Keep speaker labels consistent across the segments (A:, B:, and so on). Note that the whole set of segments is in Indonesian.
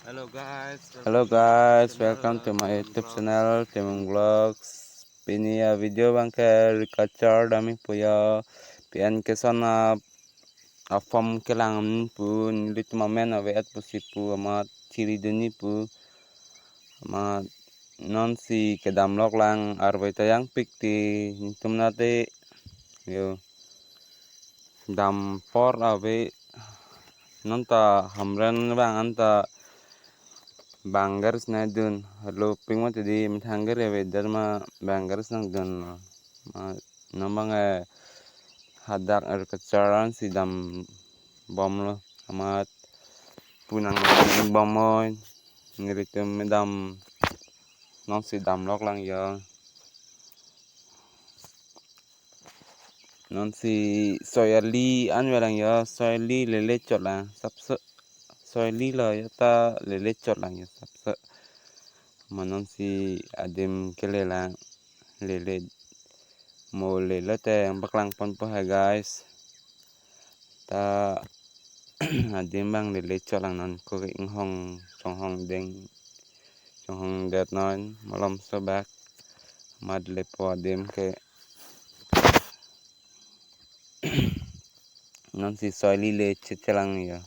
A: Hello guys, welcome to my YouTube channel Timung Vlogs. Ini ya video bangke recacar dami puya pian kesana afam kelangan pun lit mamen aweat pusipu amat ciri deni pu amat non si kedam lok lang arway tayang pik ti tumnate yo dam por awe nonta hamran bang anta Banggaris na dun. Hello, pingmo tadi mitanggar ya wedar ma banggaris nang dun. Ma nambang hadak kecaran si dam bom lo. Amat punang bom mo ngiritum dam non si dam lok lang ya. Non si soyali an lang ya soyali lele chot lang sapse soyali lo ya ta lele chot lang ya sapse. Manon si adim kelela lele mo lele te baklang pon po hai guys ta adim bang lele cholang non ko ing hong chong hong deng chong hong det non malom so bak mad le po adim ke non si soili le chitelang ya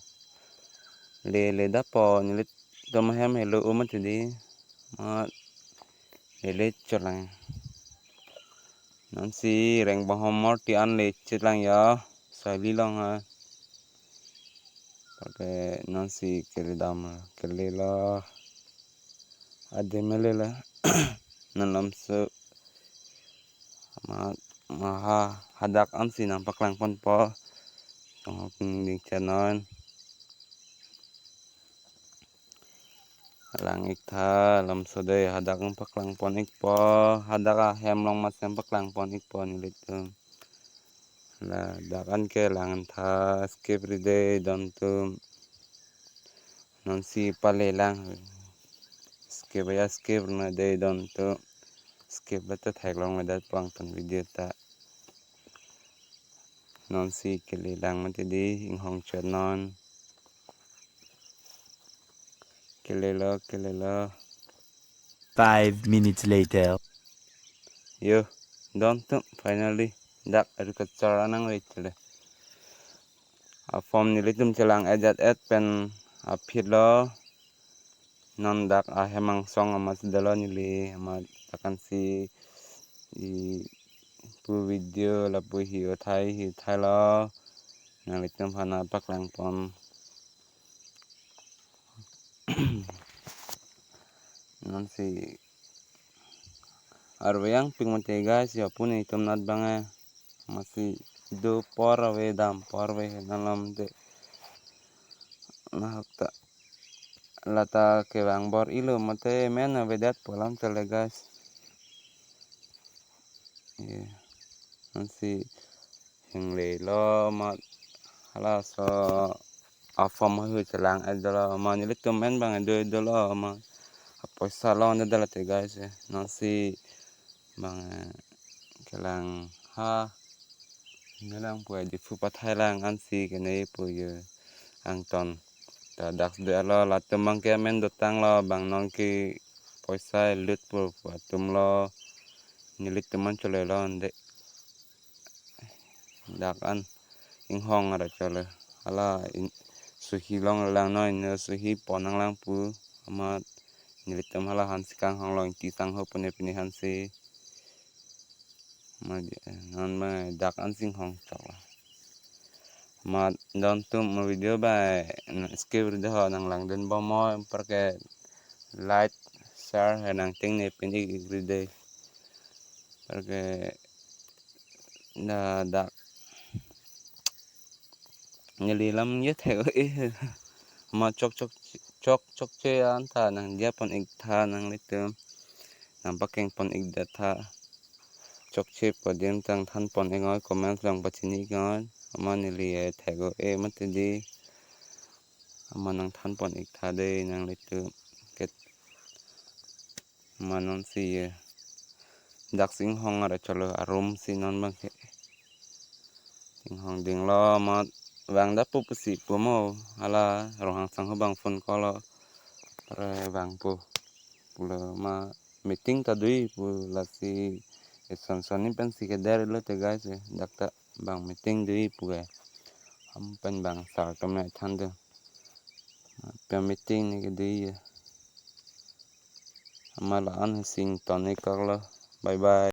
A: le da po ni le dom hem hello umat di ma lele cholang non si reng bahom mor ti an le chitelang ya soili long ha pakai non si keledam kelela ada melela nanam se maha hadak an si nampak lang pon po ding chanon lang ikta lam sode hadak nampak lang pon ik po hadak hem long mas nampak lang pon ik po nilit la dakan ke langan tha skip ride don tum non si pale lang skip na de don tu skip bata thak long na dat pang ton video ta non si kelilang mati di ing hong chat non kelela
B: 5 minutes later.
A: yo don tu finally dak agriculture anang wechile a form ni litum chelang ejat et pen a phit lo non dak a hemang song amas dalo ni li amat takan si i pu video la pu hi thai lo nang litum hana paklang pon non si arwayang pingmonte guys ya puni itum nat bange masih do por we dam por we nalam de nah tak lata ke bang bor ilo mate men vedat polam tele guys ye nanti hingle lo mat hala so afam hu celang adala ma nilik men bang do lo ma poisa lo ndala te guys nanti bang kelang ha ngelang pu di fu pathai lang ansi kene pu ye angton ta dak de lo la temang ke men dotang lo bang non ki poisa lut pu tum lo nilik teman chole lo ande dak an ing hong ara chole ala suhi long lang noi ne suhi ponang lang pu amat nilik tem hala han sikang hong long ti sang ho pune pine han se ma non ma dak an sing hong chole ma don tu mo video ba skip de ho nang lang den bo mo perke like share nang ting ne pin everyday perke na dak ngelilam ye theo ma chok che an tha nang dia pon ik tha nang litum nampak keng pon ik da tha chok che podem tang than pon engoi comment lang pachini ngon amani li theo mate di amanang than pon ik tha de nang litum ket manon si dak sing hong ara cholo arum si non bang ke sing hong ding lo ma bang da pu si pu mo ala rohang sang bang phone call Re bang pula ma meeting tadi pula si son ni pen si kedar lo te guys dakta bang meeting dui pula pen bang sar tom na thande pe meeting ni ke dui amala an sing tonic lo bye bye.